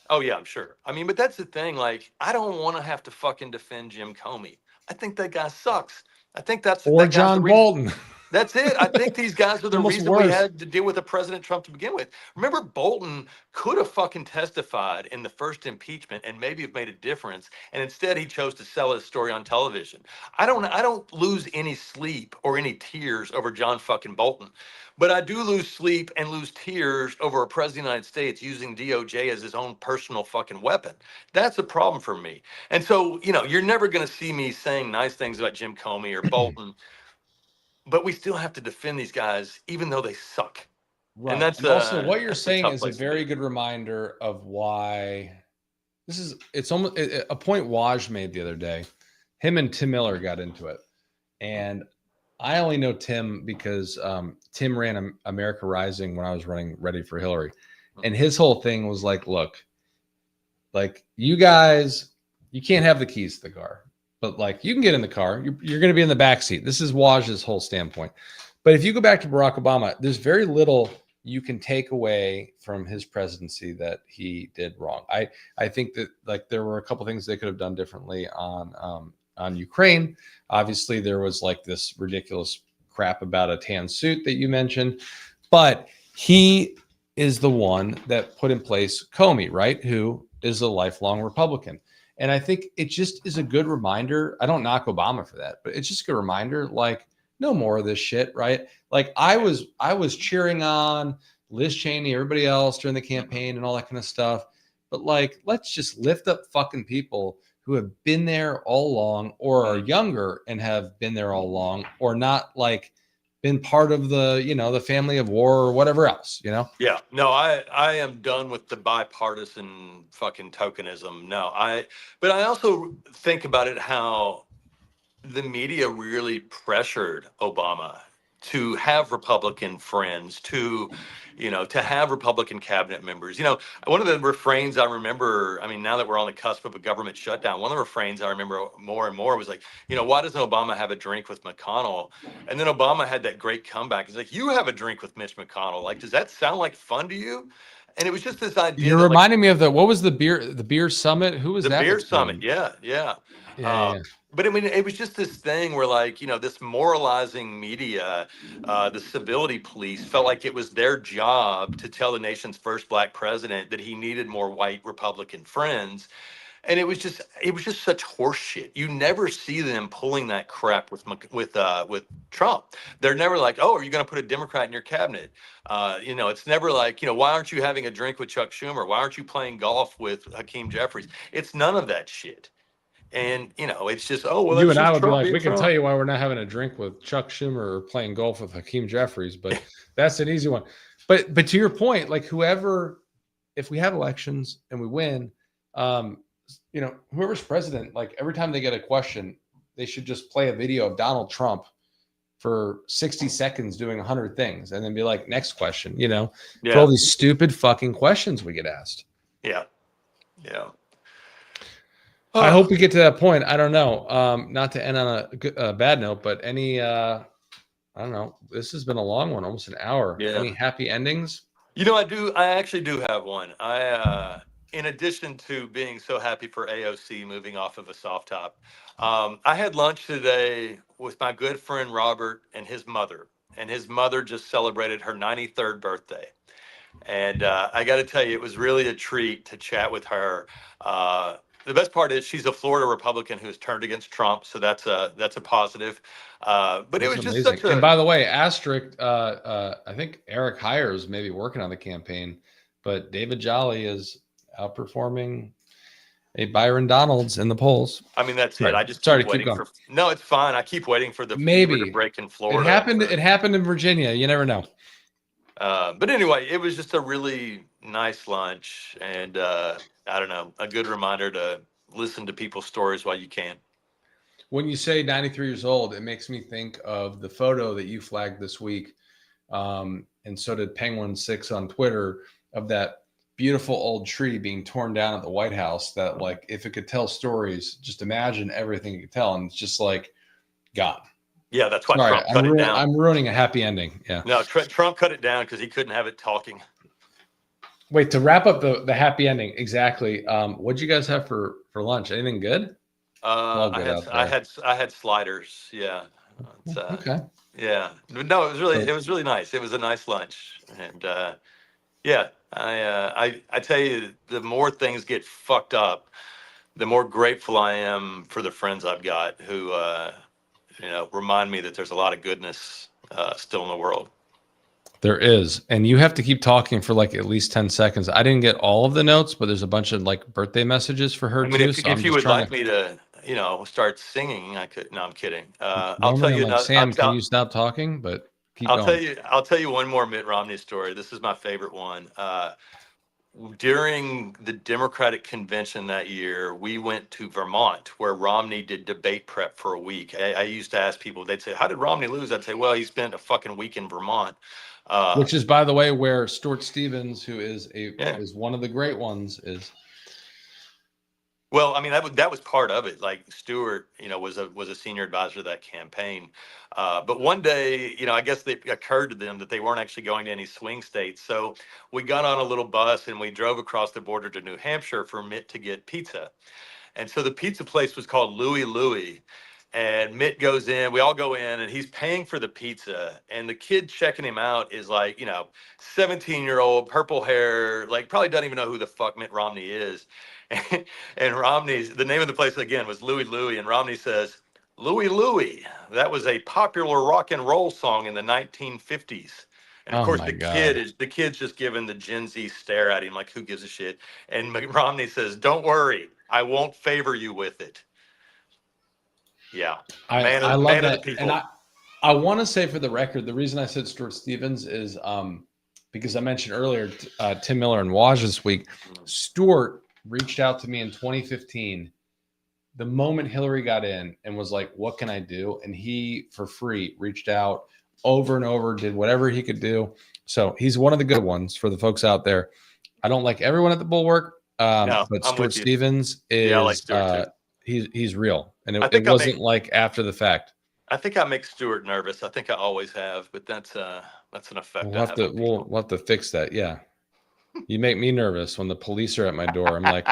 Oh, yeah, I'm sure. I mean, but that's the thing. Like, I don't want to have to fucking defend Jim Comey. I think that guy sucks. I think that's or John Bolton. That's it. I think these guys are the reason worse. we had to deal with a President Trump to begin with. Remember, Bolton could have fucking testified in the first impeachment and maybe have made a difference, and instead he chose to sell his story on television. I don't lose any sleep or any tears over John fucking Bolton, but I do lose sleep and lose tears over a president of the United States using DOJ as his own personal fucking weapon. That's a problem for me. And so, you're never going to see me saying nice things about Jim Comey or Bolton. But we still have to defend these guys, even though they suck. Right. And that's also what you're saying is a very good reminder of why it's almost a point Waj made the other day. Him and Tim Miller got into it. And I only know Tim because Tim ran America Rising when I was running Ready for Hillary. And his whole thing was like, look, like you guys, you can't have the keys to the car. But like you can get in the car, you're going to be in the back seat. This is Waj's whole standpoint. But if you go back to Barack Obama, there's very little you can take away from his presidency that he did wrong. I think that like there were a couple things they could have done differently on Ukraine. Obviously, there was like this ridiculous crap about a tan suit that you mentioned, but he is the one that put in place Comey, right? Who is a lifelong Republican. And I think it just is a good reminder. I don't knock Obama for that, but it's just a good reminder, like, no more of this shit, right? Like I was cheering on Liz Cheney, everybody else during the campaign and all that kind of stuff. But like, let's just lift up fucking people who have been there all along or are younger and have been there all along or not like been part of the, the family of war or whatever else, Yeah, no, I am done with the bipartisan fucking tokenism. But I also think about it how the media really pressured Obama to have Republican friends, to have Republican cabinet members. One of the refrains I remember, I mean, now that we're on the cusp of a government shutdown, one of the refrains I remember more and more was like, why doesn't Obama have a drink with McConnell? And then Obama had that great comeback. He's like, you have a drink with Mitch McConnell. Like, does that sound like fun to you? And it was just this idea. You're reminding me of what was the beer summit? Who was that? The beer summit. Yeah. But I mean, it was just this thing where, like, this moralizing media, the civility police felt like it was their job to tell the nation's first black president that he needed more white Republican friends. And it was just such horse shit. You never see them pulling that crap with Trump. They're never like, oh, are you going to put a Democrat in your cabinet? It's never like, why aren't you having a drink with Chuck Schumer? Why aren't you playing golf with Hakeem Jeffries? It's none of that shit. And it's just, oh well, You that's and I just would be Trump like, being we can Trump. tell you why we're not having a drink with Chuck Schumer or playing golf with Hakeem Jeffries, but that's an easy one. But to your point, like if we have elections and we win, whoever's president, like every time they get a question, they should just play a video of Donald Trump for 60 seconds doing 100 things and then be like, next question, for all these stupid fucking questions we get asked. Yeah. Yeah. I hope we get to that point. I don't know. Not to end on a bad note, but I don't know. This has been a long one, almost an hour. Yeah. Any happy endings? I actually do have one. In addition to being so happy for AOC moving off of a soft top, I had lunch today with my good friend Robert and his mother. And his mother just celebrated her 93rd birthday. And I got to tell you, it was really a treat to chat with her. The best part is she's a Florida Republican who has turned against Trump, so that's a positive. But it was just such a. And by the way, asterisk. I think Eric Hires may be working on the campaign, but David Jolly is outperforming a Byron Donalds in the polls. I mean, that's it. I just keep waiting going. No, it's fine. I keep waiting for the maybe fever to break in Florida. It happened in Virginia. You never know. But anyway, it was just a really nice lunch, and I don't know, a good reminder to listen to people's stories while you can. When you say 93 years old, it makes me think of the photo that you flagged this week, and so did Penguin6 on Twitter, of that beautiful old tree being torn down at the White House. That, like, if it could tell stories, just imagine everything it could tell, and it's just like gone. Yeah, that's why Trump cut it down. I'm ruining a happy ending. Yeah. No, Trump cut it down because he couldn't have it talking. Wait, to wrap up the happy ending, exactly. What'd you guys have for lunch? Anything good? I had sliders. Yeah. Okay. Yeah. No, it was really nice. It was a nice lunch, and yeah, I tell you, the more things get fucked up, the more grateful I am for the friends I've got who remind me that there's a lot of goodness still in the world. There is. And you have to keep talking for like at least 10 seconds. I didn't get all of the notes, but there's a bunch of like birthday messages for her. I mean, if you would like me to, start singing, I could. No, I'm kidding. I'll tell you. Sam, can you stop talking? But I'll tell you one more Mitt Romney story. This is my favorite one. During the Democratic convention that year, we went to Vermont, where Romney did debate prep for a week. I used to ask people, they'd say, how did Romney lose? I'd say, well, he spent a fucking week in Vermont. Which is, by the way, where Stuart Stevens, who is is one of the great ones, is. Well, I mean, that was part of it. Like, Stuart, was a senior advisor to that campaign. But one day, I guess it occurred to them that they weren't actually going to any swing states. So we got on a little bus and we drove across the border to New Hampshire for Mitt to get pizza. And so the pizza place was called Louie Louie. And Mitt goes in, we all go in, and he's paying for the pizza. And the kid checking him out is like, 17-year-old, purple hair, like probably doesn't even know who the fuck Mitt Romney is. And Romney's, the name of the place again was Louie Louie. And Romney says, Louie Louie, that was a popular rock and roll song in the 1950s. And of course, the kid's just giving the Gen Z stare at him like, who gives a shit? And Romney says, don't worry, I won't favor you with it. Yeah. I love that. And I want to say, for the record, the reason I said Stuart Stevens is because I mentioned earlier Tim Miller and Waj this week. Stuart reached out to me in 2015, the moment Hillary got in, and was like, what can I do? And he, for free, reached out over and over, did whatever he could do. So he's one of the good ones for the folks out there. I don't like everyone at the Bulwark, but Stuart Stevens is, I like Stuart too. He's real. And it wasn't like after the fact. I think I make Stuart nervous. I think I always have, but that's an effect. We'll have to fix that. Yeah. You make me nervous when the police are at my door. I'm like,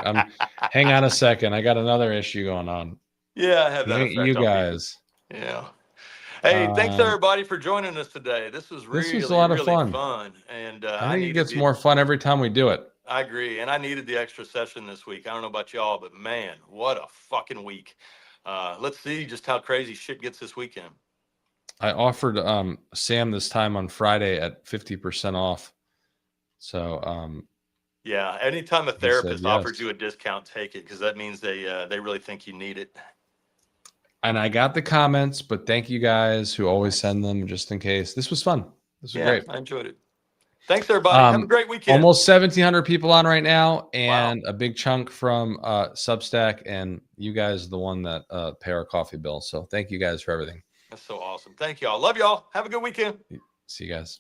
hang on a second. I got another issue going on. Yeah, I have that effect. You guys. Yeah. Hey, thanks everybody for joining us today. This was a lot of fun. And I think it gets more fun every time we do it. I agree. And I needed the extra session this week. I don't know about y'all, but man, what a fucking week. Let's see just how crazy shit gets this weekend. I offered Sam this time on Friday at 50% off. So yeah, anytime a he said therapist offers yes. you a discount, take it, because that means they really think you need it. And I got the comments, but thank you guys who always send them just in case. This was fun. This was great. I enjoyed it. Thanks, everybody. Have a great weekend. Almost 1,700 people on right now, Wow. and a big chunk from Substack. And you guys are the one that pay our coffee bill. So thank you guys for everything. That's so awesome. Thank y'all. Love y'all. Have a good weekend. See you guys.